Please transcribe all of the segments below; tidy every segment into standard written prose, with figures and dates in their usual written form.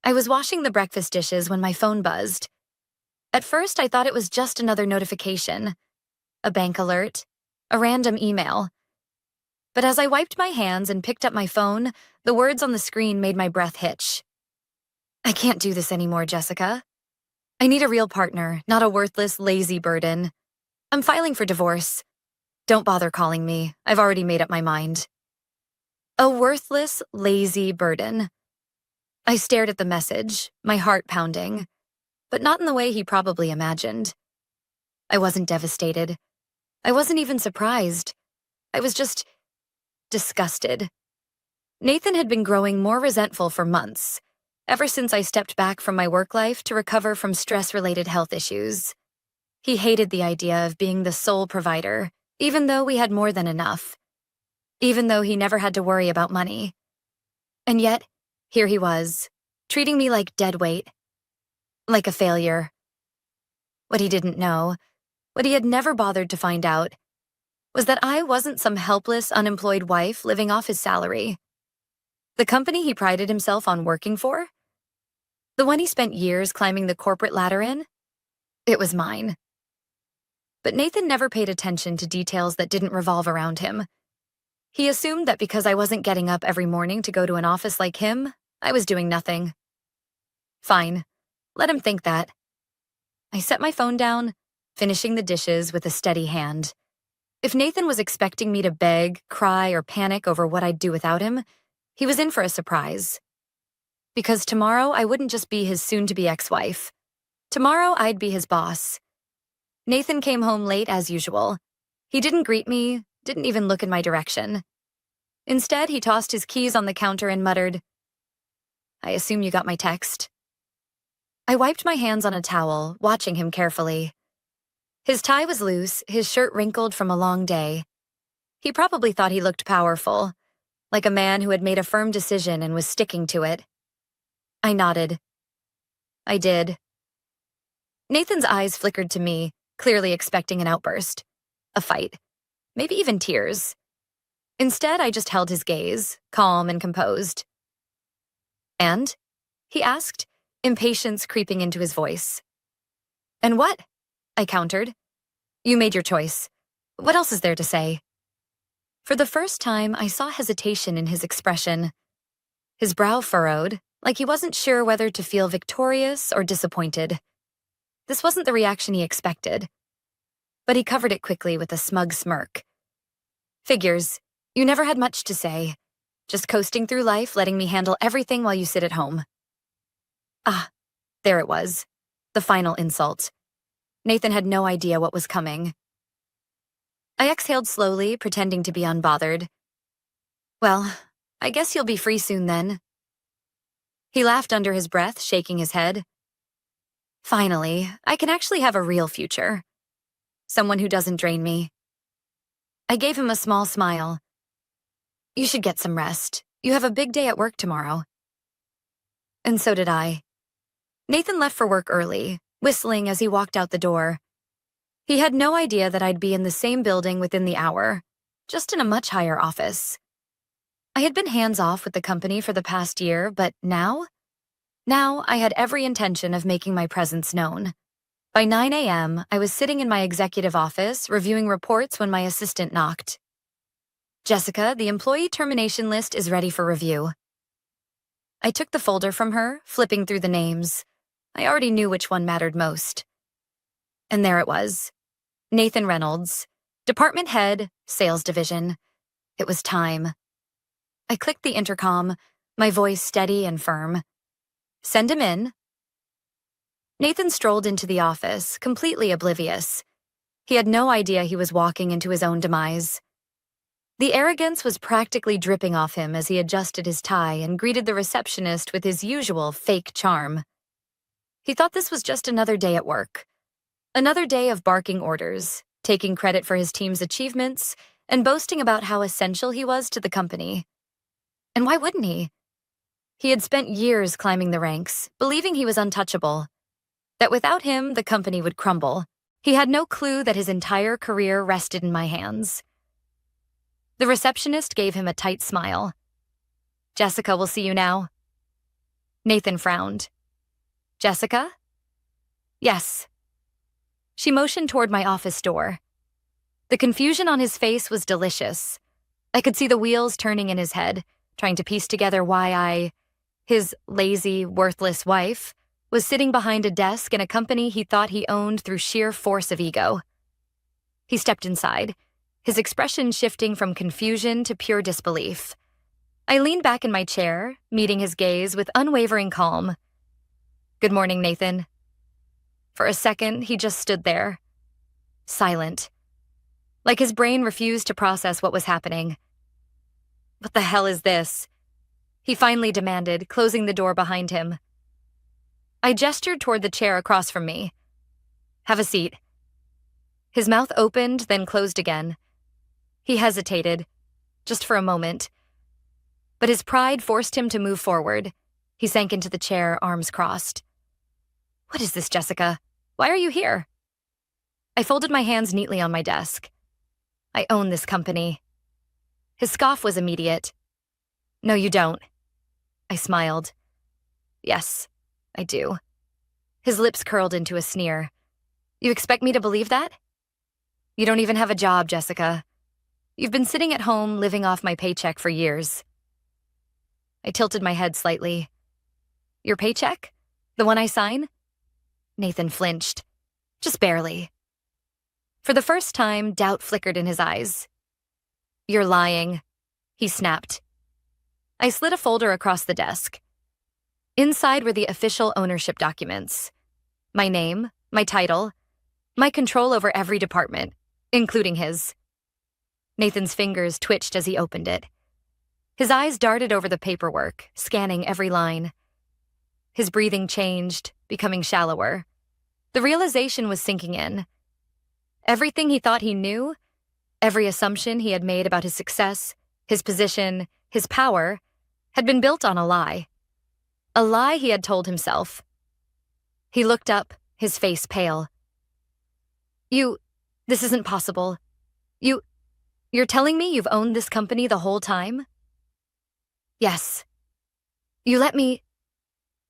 I was washing the breakfast dishes when my phone buzzed. At first, I thought it was just another notification, a bank alert, a random email. But as I wiped my hands and picked up my phone, the words on the screen made my breath hitch. I can't do this anymore, Jessica. I need a real partner, not a worthless, lazy burden. I'm filing for divorce. Don't bother calling me. I've already made up my mind. A worthless, lazy burden. I stared at the message, my heart pounding, but not in the way he probably imagined. I wasn't devastated. I wasn't even surprised. I was just disgusted. Nathan had been growing more resentful for months, ever since I stepped back from my work life to recover from stress-related health issues. He hated the idea of being the sole provider, even though we had more than enough. Even though he never had to worry about money. And yet, here he was, treating me like dead weight. Like a failure. What he didn't know, what he had never bothered to find out, was that I wasn't some helpless, unemployed wife living off his salary. The company he prided himself on working for? The one he spent years climbing the corporate ladder in? It was mine. But Nathan never paid attention to details that didn't revolve around him. He assumed that because I wasn't getting up every morning to go to an office like him, I was doing nothing. Fine, let him think that. I set my phone down, finishing the dishes with a steady hand. If Nathan was expecting me to beg, cry, or panic over what I'd do without him, he was in for a surprise. Because tomorrow I wouldn't just be his soon-to-be ex-wife. Tomorrow I'd be his boss. Nathan came home late as usual. He didn't greet me, didn't even look in my direction. Instead, he tossed his keys on the counter and muttered, "I assume you got my text." I wiped my hands on a towel, watching him carefully. His tie was loose, his shirt wrinkled from a long day. He probably thought he looked powerful, like a man who had made a firm decision and was sticking to it. I nodded. I did. Nathan's eyes flickered to me, clearly expecting an outburst. A fight. Maybe even tears. Instead, I just held his gaze, calm and composed. "And?" he asked, impatience creeping into his voice. "And what?" I countered. "You made your choice. What else is there to say?" For the first time, I saw hesitation in his expression. His brow furrowed, like he wasn't sure whether to feel victorious or disappointed. This wasn't the reaction he expected. But he covered it quickly with a smug smirk. "Figures. You never had much to say. Just coasting through life, letting me handle everything while you sit at home." Ah, there it was. The final insult. Nathan had no idea what was coming. I exhaled slowly, pretending to be unbothered. "Well, I guess you'll be free soon then." He laughed under his breath, shaking his head. "Finally, I can actually have a real future. Someone who doesn't drain me." I gave him a small smile. "You should get some rest. You have a big day at work tomorrow." And so did I. Nathan left for work early, whistling as he walked out the door. He had no idea that I'd be in the same building within the hour, just in a much higher office. I had been hands-off with the company for the past year, but now I had every intention of making my presence known. By 9 a.m., I was sitting in my executive office reviewing reports when my assistant knocked. "Jessica, the employee termination list is ready for review." I took the folder from her, flipping through the names. I already knew which one mattered most. And there it was. Nathan Reynolds, Department Head, Sales Division. It was time. I clicked the intercom, my voice steady and firm. "Send him in." Nathan strolled into the office, completely oblivious. He had no idea he was walking into his own demise. The arrogance was practically dripping off him as he adjusted his tie and greeted the receptionist with his usual fake charm. He thought this was just another day at work. Another day of barking orders, taking credit for his team's achievements, and boasting about how essential he was to the company. And why wouldn't he? He had spent years climbing the ranks, believing he was untouchable. That without him, the company would crumble. He had no clue that his entire career rested in my hands. The receptionist gave him a tight smile. "Jessica will see you now." Nathan frowned. Jessica? Yes. She motioned toward my office door. The confusion on his face was delicious. I could see the wheels turning in his head, trying to piece together why his lazy, worthless wife, was sitting behind a desk in a company he thought he owned through sheer force of ego. He stepped inside, his expression shifting from confusion to pure disbelief. I leaned back in my chair, meeting his gaze with unwavering calm. Good morning, Nathan. For a second, he just stood there, silent, like his brain refused to process what was happening. What the hell is this? He finally demanded, closing the door behind him. I gestured toward the chair across from me. Have a seat. His mouth opened, then closed again. He hesitated, just for a moment. But his pride forced him to move forward. He sank into the chair, arms crossed. What is this, Jessica? Why are you here? I folded my hands neatly on my desk. I own this company. His scoff was immediate. No, you don't. I smiled. Yes, I do. His lips curled into a sneer. You expect me to believe that? You don't even have a job, Jessica. You've been sitting at home living off my paycheck for years. I tilted my head slightly. Your paycheck? The one I sign? Nathan flinched. Just barely. For the first time, doubt flickered in his eyes. You're lying, he snapped. I slid a folder across the desk. Inside were the official ownership documents. My name, my title, my control over every department, including his. Nathan's fingers twitched as he opened it. His eyes darted over the paperwork, scanning every line. His breathing changed, becoming shallower. The realization was sinking in. Everything he thought he knew, every assumption he had made about his success, his position, his power, had been built on a lie. A lie he had told himself. He looked up, his face pale. This isn't possible. You're telling me you've owned this company the whole time? Yes. You let me...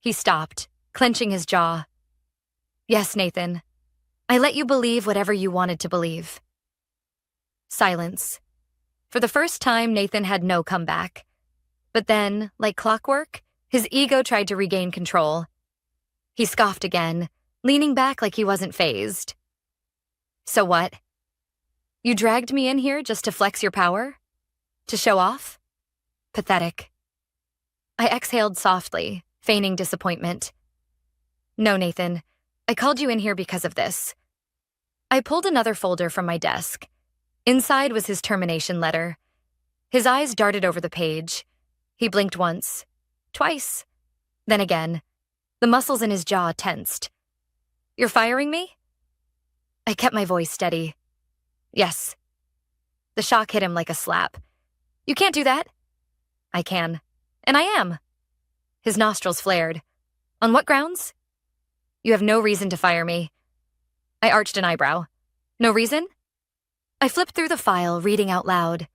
He stopped, clenching his jaw. Yes, Nathan. I let you believe whatever you wanted to believe. Silence. For the first time, Nathan had no comeback. But then, like clockwork, his ego tried to regain control. He scoffed again, leaning back like he wasn't fazed. So what? You dragged me in here just to flex your power? To show off? Pathetic. I exhaled softly, feigning disappointment. No, Nathan. I called you in here because of this. I pulled another folder from my desk. Inside was his termination letter. His eyes darted over the page. He blinked once, twice, then again. The muscles in his jaw tensed. You're firing me? I kept my voice steady. Yes. The shock hit him like a slap. You can't do that. I can. And I am. His nostrils flared. On what grounds? You have no reason to fire me. I arched an eyebrow. No reason? I flipped through the file, reading out loud.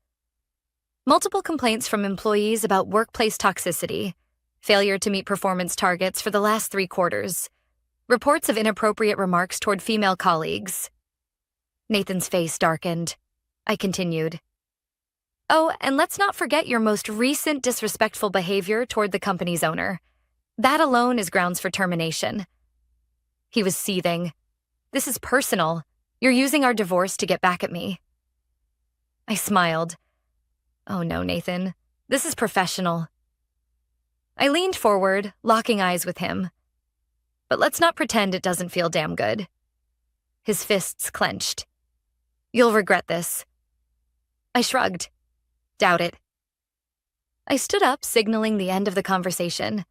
Multiple complaints from employees about workplace toxicity, failure to meet performance targets for the last 3 quarters, reports of inappropriate remarks toward female colleagues. Nathan's face darkened. I continued. Oh, and let's not forget your most recent disrespectful behavior toward the company's owner. That alone is grounds for termination. He was seething. This is personal. You're using our divorce to get back at me. I smiled. Oh no, Nathan. This is professional. I leaned forward, locking eyes with him. But let's not pretend it doesn't feel damn good. His fists clenched. You'll regret this. I shrugged. Doubt it. I stood up, signaling the end of the conversation.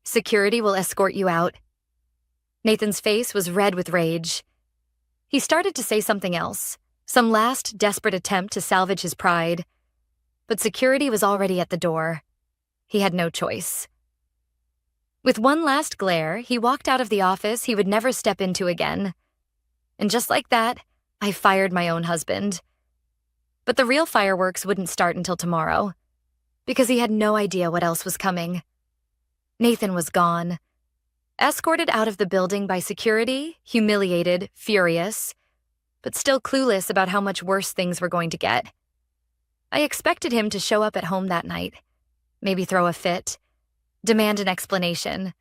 Security will escort you out. Nathan's face was red with rage. He started to say something else, some last desperate attempt to salvage his pride. But security was already at the door. He had no choice. With one last glare, he walked out of the office he would never step into again. And just like that, I fired my own husband. But the real fireworks wouldn't start until tomorrow, because he had no idea what else was coming. Nathan was gone. Escorted out of the building by security, humiliated, furious, but still clueless about how much worse things were going to get. I expected him to show up at home that night, maybe throw a fit, demand an explanation.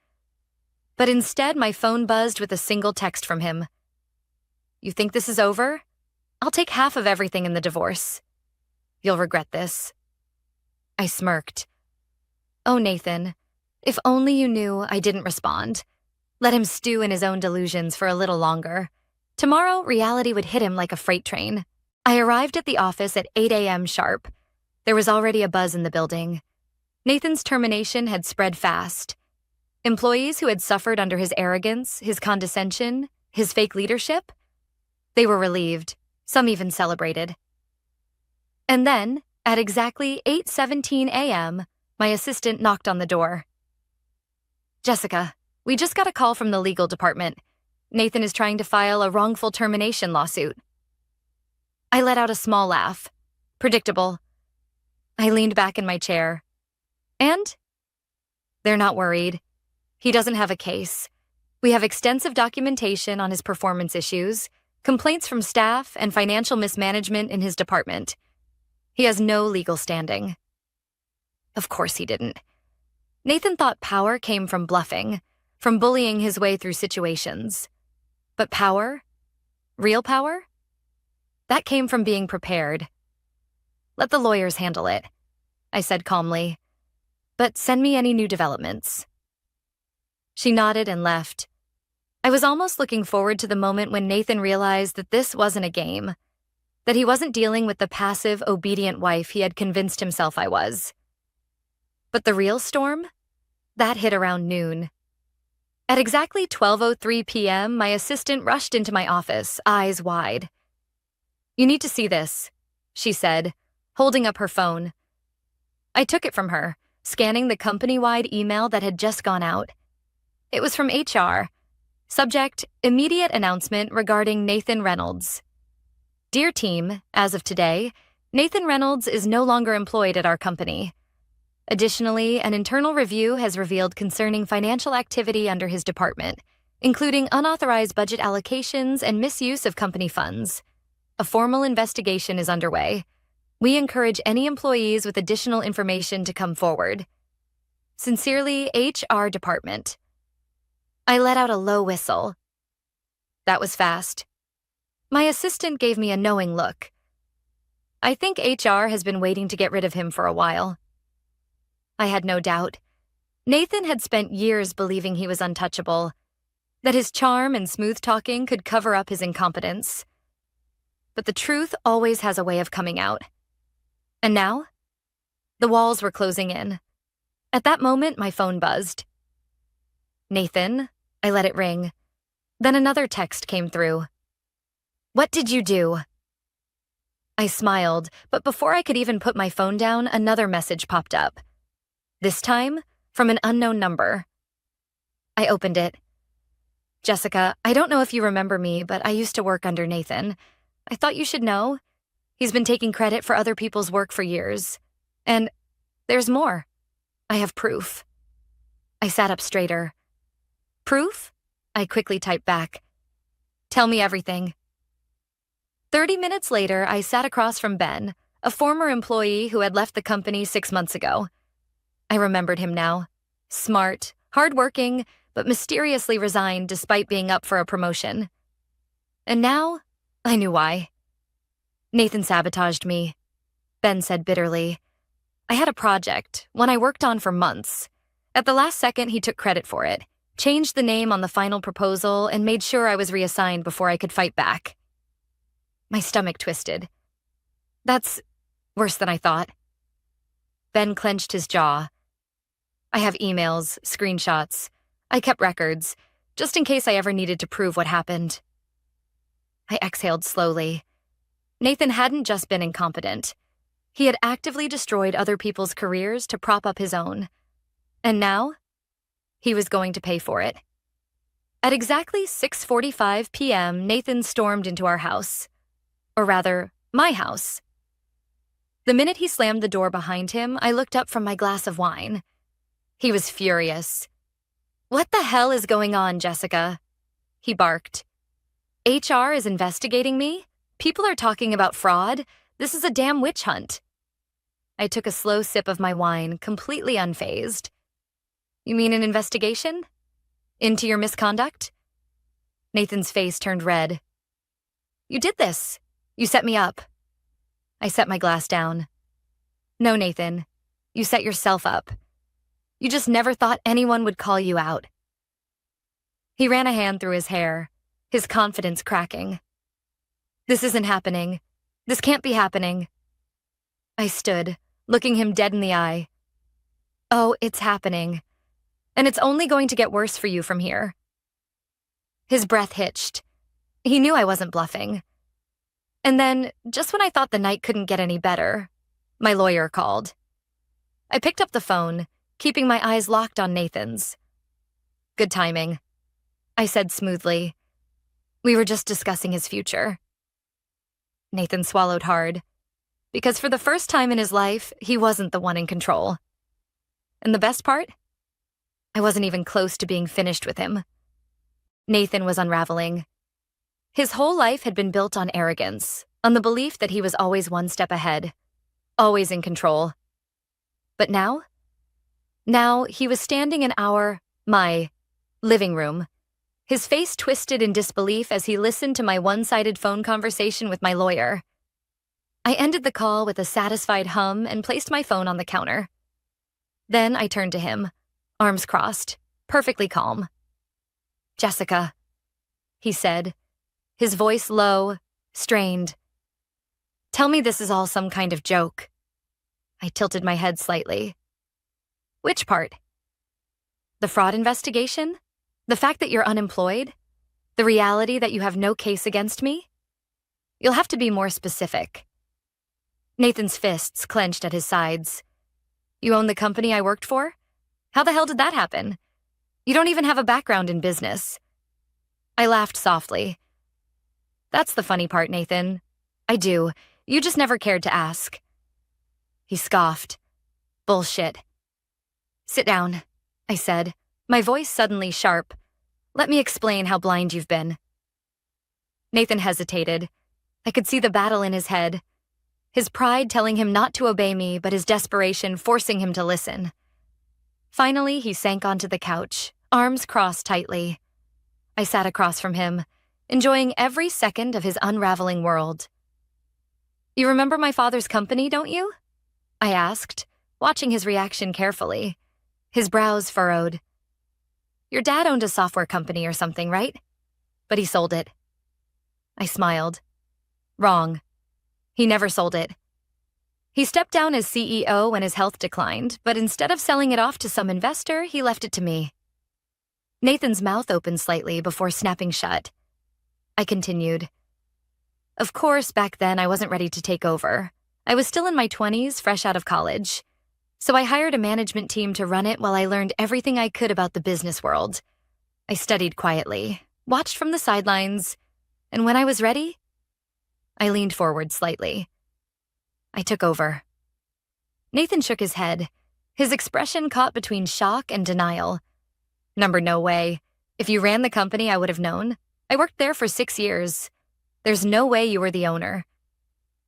But instead, my phone buzzed with a single text from him. "You think this is over? I'll take half of everything in the divorce. You'll regret this." I smirked. Oh, Nathan, if only you knew I didn't respond. Let him stew in his own delusions for a little longer. Tomorrow, reality would hit him like a freight train. I arrived at the office at 8 a.m. sharp. There was already a buzz in the building. Nathan's termination had spread fast. Employees who had suffered under his arrogance, his condescension, his fake leadership, they were relieved. Some even celebrated. And then, at exactly 8:17 a.m., my assistant knocked on the door. "Jessica, we just got a call from the legal department. Nathan is trying to file a wrongful termination lawsuit." I let out a small laugh. Predictable. I leaned back in my chair. And? They're not worried. He doesn't have a case. We have extensive documentation on his performance issues, complaints from staff, and financial mismanagement in his department. He has no legal standing. Of course he didn't. Nathan thought power came from bluffing, from bullying his way through situations. But power? Real power? That came from being prepared. "Let the lawyers handle it," I said calmly. "But send me any new developments." She nodded and left. I was almost looking forward to the moment when Nathan realized that this wasn't a game, that he wasn't dealing with the passive, obedient wife he had convinced himself I was. But the real storm? That hit around noon. At exactly 12:03 p.m., my assistant rushed into my office, eyes wide. "You need to see this," she said, holding up her phone. I took it from her, scanning the company-wide email that had just gone out. It was from HR. Subject, immediate announcement regarding Nathan Reynolds. "Dear team, as of today, Nathan Reynolds is no longer employed at our company. Additionally, an internal review has revealed concerning financial activity under his department, including unauthorized budget allocations and misuse of company funds. A formal investigation is underway. We encourage any employees with additional information to come forward. Sincerely, HR Department." I let out a low whistle. That was fast. My assistant gave me a knowing look. I think HR has been waiting to get rid of him for a while. I had no doubt. Nathan had spent years believing he was untouchable, that his charm and smooth talking could cover up his incompetence. But the truth always has a way of coming out. And now? The walls were closing in. At that moment, my phone buzzed. "Nathan," I let it ring. Then another text came through. "What did you do?" I smiled, but before I could even put my phone down, another message popped up. This time, from an unknown number. I opened it. "Jessica, I don't know if you remember me, but I used to work under Nathan. I thought you should know. He's been taking credit for other people's work for years. And there's more. I have proof." I sat up straighter. "Proof?" I quickly typed back. "Tell me everything." 30 minutes later, I sat across from Ben, a former employee who had left the company 6 months ago. I remembered him now. Smart, hardworking, but mysteriously resigned despite being up for a promotion. And now, I knew why. "Nathan sabotaged me," Ben said bitterly. "I had a project, one I worked on for months. At the last second, he took credit for it, changed the name on the final proposal, and made sure I was reassigned before I could fight back." My stomach twisted. "That's worse than I thought." Ben clenched his jaw. "I have emails, screenshots. I kept records, just in case I ever needed to prove what happened." I exhaled slowly. Nathan hadn't just been incompetent. He had actively destroyed other people's careers to prop up his own. And now, he was going to pay for it. At exactly 6:45 p.m., Nathan stormed into our house. Or rather, my house. The minute he slammed the door behind him, I looked up from my glass of wine. He was furious. "What the hell is going on, Jessica?" he barked. "HR is investigating me? People are talking about fraud. This is a damn witch hunt." I took a slow sip of my wine, completely unfazed. "You mean an investigation? Into your misconduct?" Nathan's face turned red. "You did this. You set me up." I set my glass down. "No, Nathan. You set yourself up. You just never thought anyone would call you out." He ran a hand through his hair, his confidence cracking. "This isn't happening. This can't be happening." I stood, looking him dead in the eye. "Oh, it's happening. And it's only going to get worse for you from here." His breath hitched. He knew I wasn't bluffing. And then, just when I thought the night couldn't get any better, my lawyer called. I picked up the phone, keeping my eyes locked on Nathan's. "Good timing," I said smoothly. "We were just discussing his future." Nathan swallowed hard, because for the first time in his life, he wasn't the one in control. And the best part? I wasn't even close to being finished with him. Nathan was unraveling. His whole life had been built on arrogance, on the belief that he was always one step ahead, always in control. But now he was standing in my living room, his face twisted in disbelief as he listened to my one-sided phone conversation with my lawyer. I ended the call with a satisfied hum and placed my phone on the counter. Then I turned to him, arms crossed, perfectly calm. "Jessica," he said, his voice low, strained. "Tell me this is all some kind of joke." I tilted my head slightly. "Which part?" "The fraud investigation? The fact that you're unemployed? The reality that you have no case against me? You'll have to be more specific." Nathan's fists clenched at his sides. "You own the company I worked for? How the hell did that happen? You don't even have a background in business." I laughed softly. "That's the funny part, Nathan. I do. You just never cared to ask." He scoffed. "Bullshit." "Sit down," I said, my voice suddenly sharp. "Let me explain how blind you've been." Nathan hesitated. I could see the battle in his head. His pride telling him not to obey me, but his desperation forcing him to listen. Finally, he sank onto the couch, arms crossed tightly. I sat across from him, enjoying every second of his unraveling world. "You remember my father's company, don't you?" I asked, watching his reaction carefully. His brows furrowed. "Your dad owned a software company or something, right? But he sold it." I smiled. "Wrong. He never sold it. He stepped down as CEO when his health declined, but instead of selling it off to some investor, he left it to me." Nathan's mouth opened slightly before snapping shut. I continued. "Of course, back then I wasn't ready to take over. I was still in my 20s, fresh out of college. So I hired a management team to run it while I learned everything I could about the business world. I studied quietly, watched from the sidelines, and when I was ready, I leaned forward slightly. I took over." Nathan shook his head, his expression caught between shock and denial. "Number no way. If you ran the company, I would have known. I worked there for 6 years. There's no way you were the owner."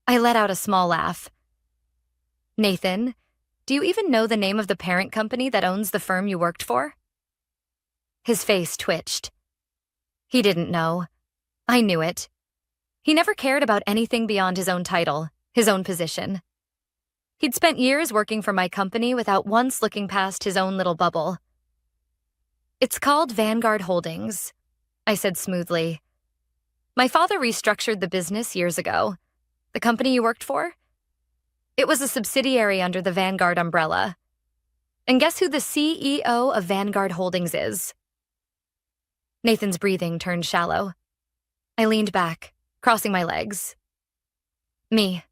I let out a small laugh. "Nathan, do you even know the name of the parent company that owns the firm you worked for?" His face twitched. He didn't know. I knew it. He never cared about anything beyond his own title, his own position. He'd spent years working for my company without once looking past his own little bubble. "It's called Vanguard Holdings," I said smoothly. "My father restructured the business years ago. The company you worked for? It was a subsidiary under the Vanguard umbrella. And guess who the CEO of Vanguard Holdings is?" Nathan's breathing turned shallow. I leaned back, crossing my legs. "Me."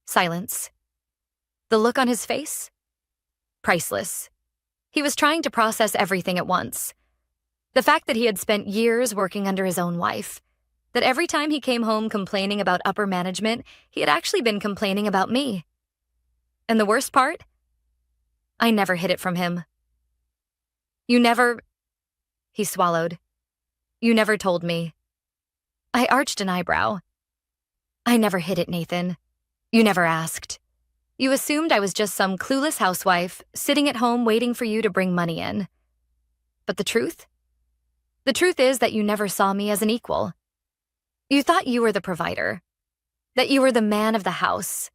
Silence. The look on his face? Priceless. He was trying to process everything at once. The fact that he had spent years working under his own wife. That every time he came home complaining about upper management, he had actually been complaining about me. And the worst part? I never hid it from him. You never, he swallowed. You never told me. I arched an eyebrow. I never hid it, Nathan. You never asked. You assumed I was just some clueless housewife sitting at home waiting for you to bring money in. But the truth? The truth is that you never saw me as an equal. You thought you were the provider, that you were the man of the house.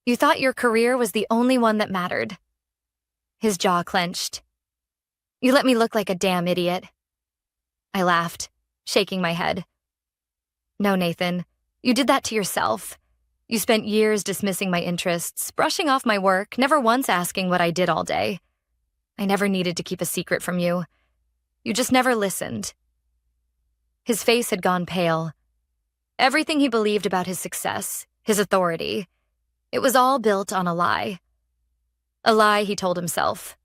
You thought your career was the only one that mattered. His jaw clenched. You let me look like a damn idiot. I laughed, shaking my head. No, Nathan, you did that to yourself. You spent years dismissing my interests, brushing off my work, never once asking what I did all day. I never needed to keep a secret from you. You just never listened. His face had gone pale. Everything he believed about his success, his authority, it was all built on a lie. A lie he told himself.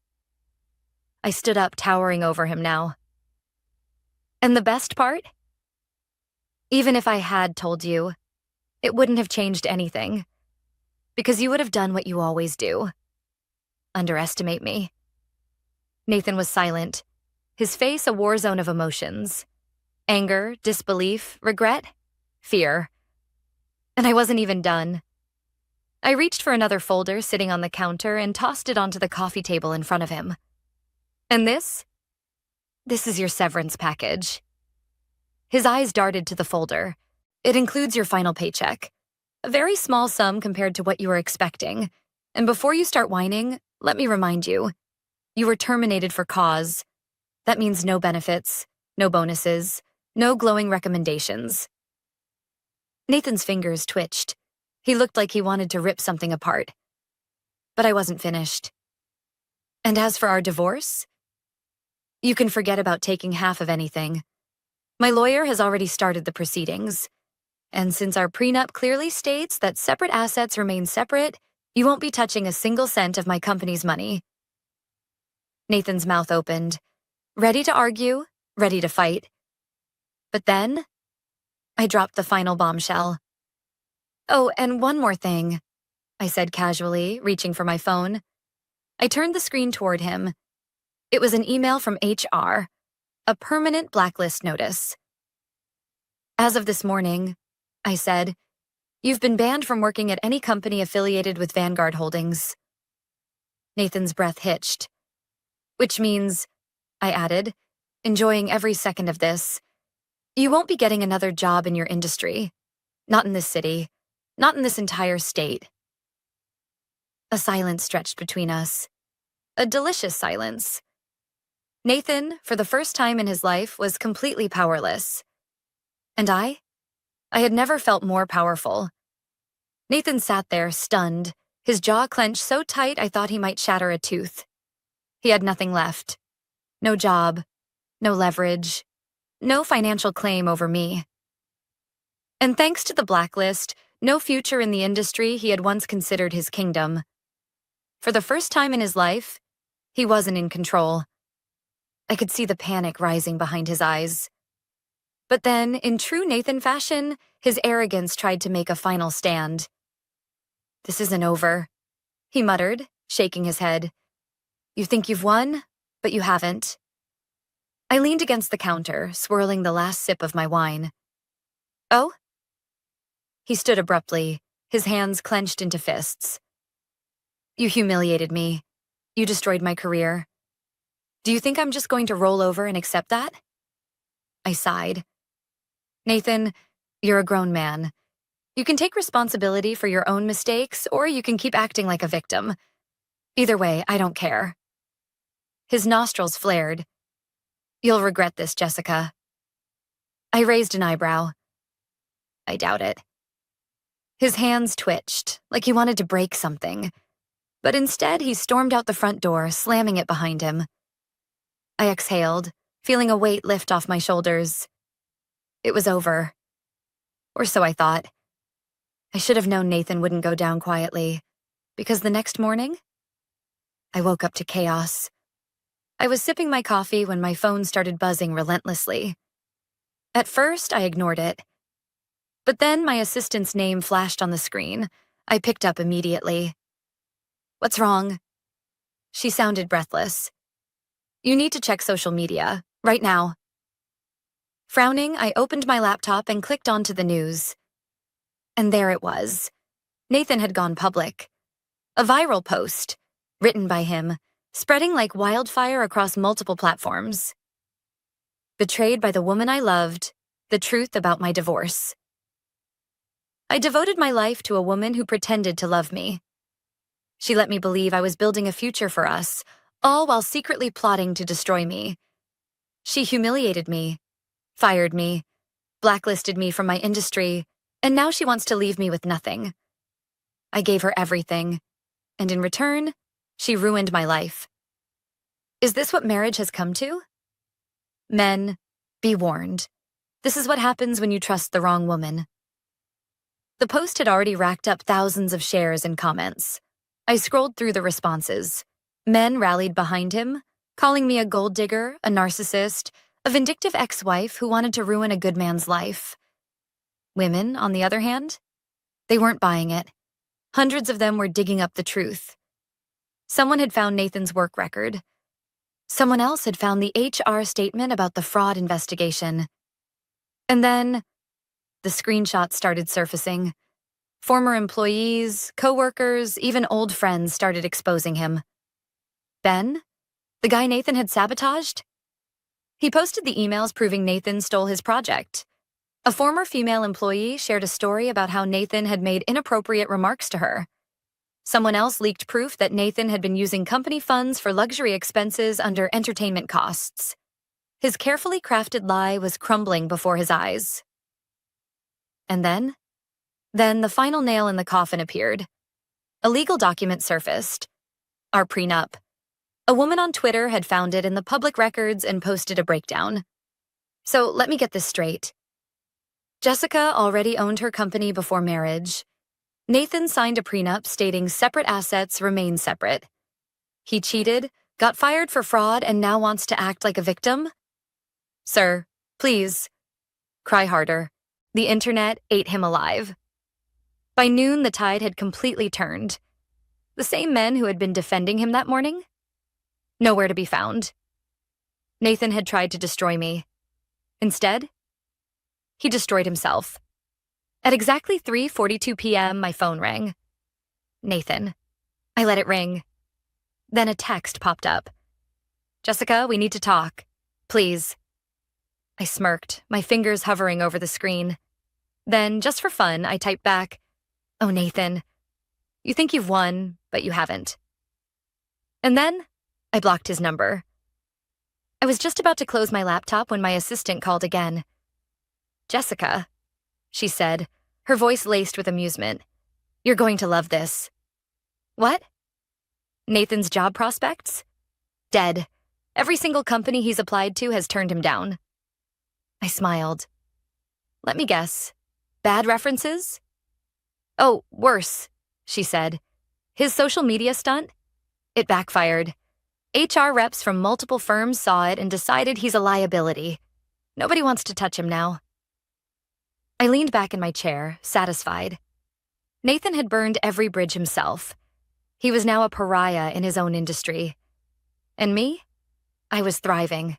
I stood up, towering over him now. And the best part? Even if I had told you, it wouldn't have changed anything. Because you would have done what you always do. Underestimate me. Nathan was silent, his face a war zone of emotions. Anger, disbelief, regret, fear. And I wasn't even done. I reached for another folder sitting on the counter and tossed it onto the coffee table in front of him. And this? This is your severance package. His eyes darted to the folder. It includes your final paycheck. A very small sum compared to what you were expecting. And before you start whining, let me remind you, you were terminated for cause. That means no benefits, no bonuses, no glowing recommendations. Nathan's fingers twitched. He looked like he wanted to rip something apart. But I wasn't finished. And as for our divorce, you can forget about taking half of anything. My lawyer has already started the proceedings. And since our prenup clearly states that separate assets remain separate, you won't be touching a single cent of my company's money. Nathan's mouth opened, ready to argue, ready to fight. But then, I dropped the final bombshell. Oh, and one more thing, I said casually, reaching for my phone. I turned the screen toward him. It was an email from HR, a permanent blacklist notice. As of this morning, I said, you've been banned from working at any company affiliated with Vanguard Holdings. Nathan's breath hitched. Which means, I added, enjoying every second of this, you won't be getting another job in your industry. Not in this city. Not in this entire state. A silence stretched between us. A delicious silence. Nathan, for the first time in his life, was completely powerless. And I had never felt more powerful. Nathan sat there, stunned, his jaw clenched so tight I thought he might shatter a tooth. He had nothing left. No job, no leverage, no financial claim over me. And thanks to the blacklist, no future in the industry he had once considered his kingdom. For the first time in his life, he wasn't in control. I could see the panic rising behind his eyes. But then, in true Nathan fashion, his arrogance tried to make a final stand. This isn't over, he muttered, shaking his head. You think you've won, but you haven't. I leaned against the counter, swirling the last sip of my wine. Oh? He stood abruptly, his hands clenched into fists. You humiliated me. You destroyed my career. Do you think I'm just going to roll over and accept that? I sighed. Nathan, you're a grown man. You can take responsibility for your own mistakes, or you can keep acting like a victim. Either way, I don't care. His nostrils flared. You'll regret this, Jessica. I raised an eyebrow. I doubt it. His hands twitched, like he wanted to break something. But instead, he stormed out the front door, slamming it behind him. I exhaled, feeling a weight lift off my shoulders. It was over. Or so I thought. I should have known Nathan wouldn't go down quietly, because the next morning, I woke up to chaos. I was sipping my coffee when my phone started buzzing relentlessly. At first, I ignored it. But then my assistant's name flashed on the screen. I picked up immediately. What's wrong? She sounded breathless. You need to check social media, right now. Frowning, I opened my laptop and clicked onto the news. And there it was. Nathan had gone public. A viral post, written by him, spreading like wildfire across multiple platforms. Betrayed by the woman I loved, the truth about my divorce. I devoted my life to a woman who pretended to love me. She let me believe I was building a future for us, all while secretly plotting to destroy me. She humiliated me, fired me, blacklisted me from my industry, and now she wants to leave me with nothing. I gave her everything, and in return, she ruined my life. Is this what marriage has come to? Men, be warned. This is what happens when you trust the wrong woman. The post had already racked up thousands of shares and comments. I scrolled through the responses. Men rallied behind him, calling me a gold digger, a narcissist, a vindictive ex-wife who wanted to ruin a good man's life. Women, on the other hand, they weren't buying it. Hundreds of them were digging up the truth. Someone had found Nathan's work record. Someone else had found the HR statement about the fraud investigation. And then, the screenshots started surfacing. Former employees, coworkers, even old friends started exposing him. Ben? The guy Nathan had sabotaged? He posted the emails proving Nathan stole his project. A former female employee shared a story about how Nathan had made inappropriate remarks to her. Someone else leaked proof that Nathan had been using company funds for luxury expenses under entertainment costs. His carefully crafted lie was crumbling before his eyes. And then the final nail in the coffin appeared. A legal document surfaced. Our prenup. A woman on Twitter had found it in the public records and posted a breakdown. So let me get this straight. Jessica already owned her company before marriage. Nathan signed a prenup stating separate assets remain separate. He cheated, got fired for fraud, and now wants to act like a victim? Sir, please. Cry harder. The internet ate him alive. By noon, the tide had completely turned. The same men who had been defending him that morning? Nowhere to be found. Nathan had tried to destroy me. Instead, he destroyed himself. At exactly 3:42 p.m., my phone rang. Nathan. I let it ring. Then a text popped up. Jessica, we need to talk. Please. I smirked, my fingers hovering over the screen. Then, just for fun, I typed back, "Oh, Nathan, you think you've won, but you haven't." And then, I blocked his number. I was just about to close my laptop when my assistant called again. "Jessica," she said, her voice laced with amusement. "You're going to love this." What? Nathan's job prospects? Dead. Every single company he's applied to has turned him down. I smiled. Let me guess. Bad references? Oh, worse, she said. His social media stunt? It backfired. HR reps from multiple firms saw it and decided he's a liability. Nobody wants to touch him now. I leaned back in my chair, satisfied. Nathan had burned every bridge himself. He was now a pariah in his own industry. And me? I was thriving.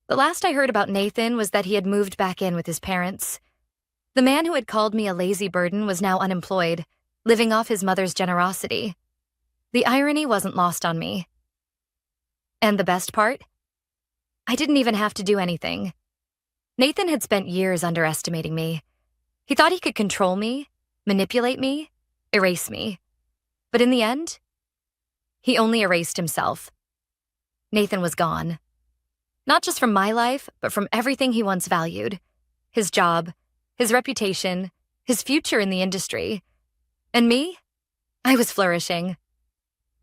The last I heard about Nathan was that he had moved back in with his parents. The man who had called me a lazy burden was now unemployed, living off his mother's generosity. The irony wasn't lost on me. And the best part? I didn't even have to do anything. Nathan had spent years underestimating me. He thought he could control me, manipulate me, erase me. But in the end, he only erased himself. Nathan was gone. Not just from my life, but from everything he once valued. His job, his reputation, his future in the industry. And me? I was flourishing.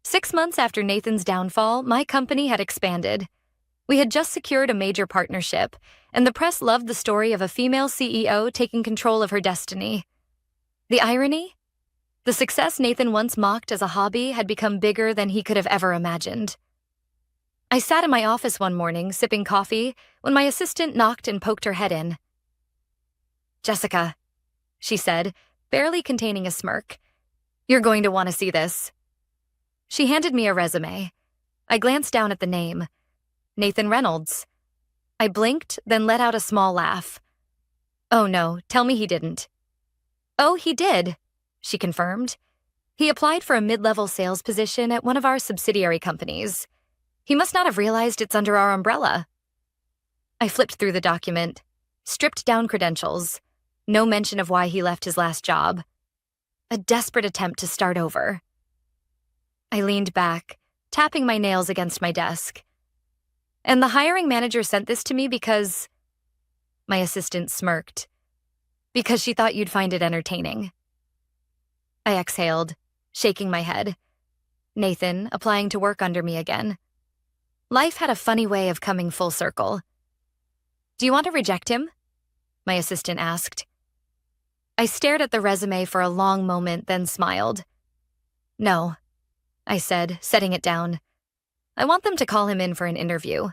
6 months after Nathan's downfall, my company had expanded. We had just secured a major partnership, and the press loved the story of a female CEO taking control of her destiny. The irony? The success Nathan once mocked as a hobby had become bigger than he could have ever imagined. I sat in my office one morning, sipping coffee, when my assistant knocked and poked her head in. "Jessica," she said, barely containing a smirk. "You're going to want to see this." She handed me a resume. I glanced down at the name. Nathan Reynolds. I blinked, then let out a small laugh. Oh no, tell me he didn't. Oh, he did, she confirmed. He applied for a mid-level sales position at one of our subsidiary companies. He must not have realized it's under our umbrella. I flipped through the document, stripped down credentials. No mention of why he left his last job. A desperate attempt to start over. I leaned back, tapping my nails against my desk. And the hiring manager sent this to me because... My assistant smirked. Because she thought you'd find it entertaining. I exhaled, shaking my head. Nathan, applying to work under me again. Life had a funny way of coming full circle. Do you want to reject him? My assistant asked. I stared at the resume for a long moment, then smiled. No, I said, setting it down. I want them to call him in for an interview.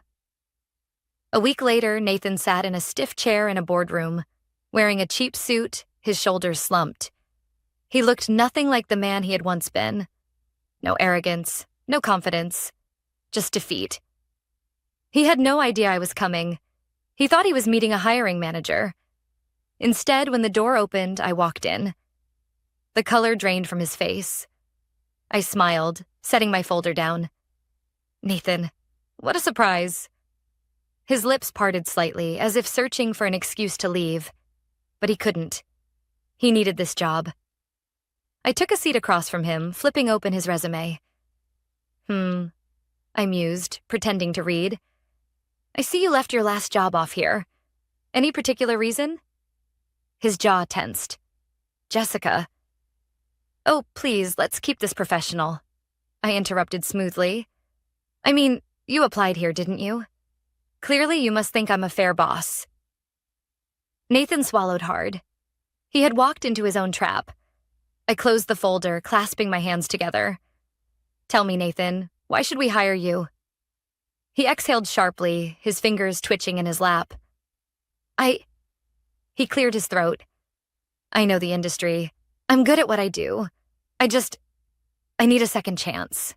A week later, Nathan sat in a stiff chair in a boardroom, wearing a cheap suit, his shoulders slumped. He looked nothing like the man he had once been. No arrogance, no confidence, just defeat. He had no idea I was coming. He thought he was meeting a hiring manager. Instead, when the door opened, I walked in. The color drained from his face. I smiled, setting my folder down. Nathan, what a surprise. His lips parted slightly, as if searching for an excuse to leave. But he couldn't. He needed this job. I took a seat across from him, flipping open his resume. I mused, pretending to read. I see you left your last job off here. Any particular reason? His jaw tensed. Jessica. Oh, please, let's keep this professional. I interrupted smoothly. I mean, you applied here, didn't you? Clearly, you must think I'm a fair boss. Nathan swallowed hard. He had walked into his own trap. I closed the folder, clasping my hands together. Tell me, Nathan, why should we hire you? He exhaled sharply, his fingers twitching in his lap. He cleared his throat. I know the industry. I'm good at what I do. I need a second chance.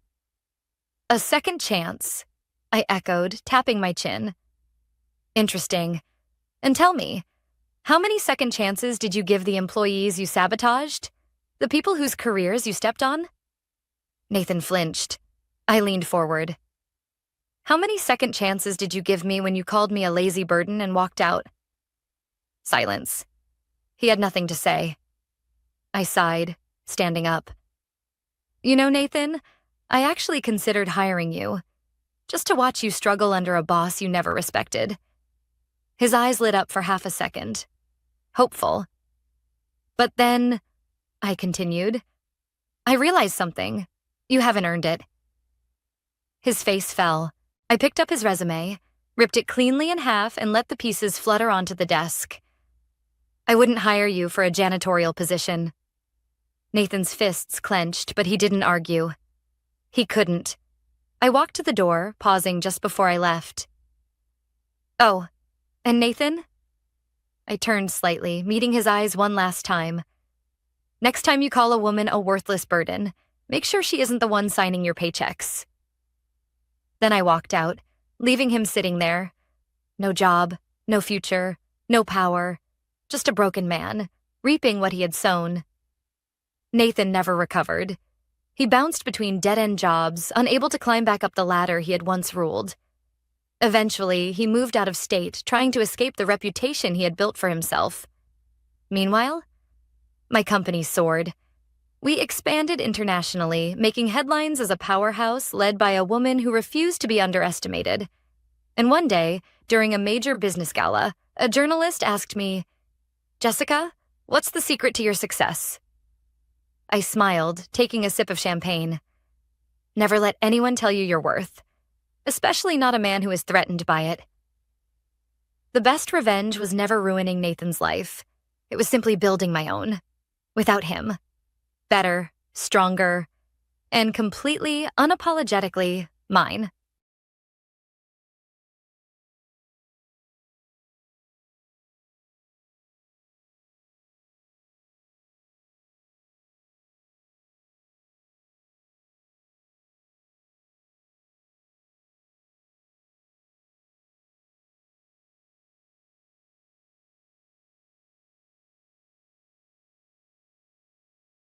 A second chance, I echoed, tapping my chin. Interesting. And tell me, how many second chances did you give the employees you sabotaged? The people whose careers you stepped on? Nathan flinched. I leaned forward. How many second chances did you give me when you called me a lazy burden and walked out? Silence. He had nothing to say. I sighed, standing up. You know, Nathan, I actually considered hiring you, just to watch you struggle under a boss you never respected. His eyes lit up for half a second. Hopeful. But then, I continued, I realized something. You haven't earned it. His face fell. I picked up his resume, ripped it cleanly in half, and let the pieces flutter onto the desk. I wouldn't hire you for a janitorial position. Nathan's fists clenched, but he didn't argue. He couldn't. I walked to the door, pausing just before I left. Oh, and Nathan? I turned slightly, meeting his eyes one last time. Next time you call a woman a worthless burden, make sure she isn't the one signing your paychecks. Then I walked out, leaving him sitting there. No job, no future, no power, just a broken man, reaping what he had sown. Nathan never recovered. He bounced between dead-end jobs, unable to climb back up the ladder he had once ruled. Eventually, he moved out of state, trying to escape the reputation he had built for himself. Meanwhile, my company soared. We expanded internationally, making headlines as a powerhouse led by a woman who refused to be underestimated. And one day, during a major business gala, a journalist asked me, Jessica, what's the secret to your success? I smiled, taking a sip of champagne. Never let anyone tell you your worth, especially not a man who is threatened by it. The best revenge was never ruining Nathan's life. It was simply building my own, without him. Better, stronger, and completely, unapologetically mine.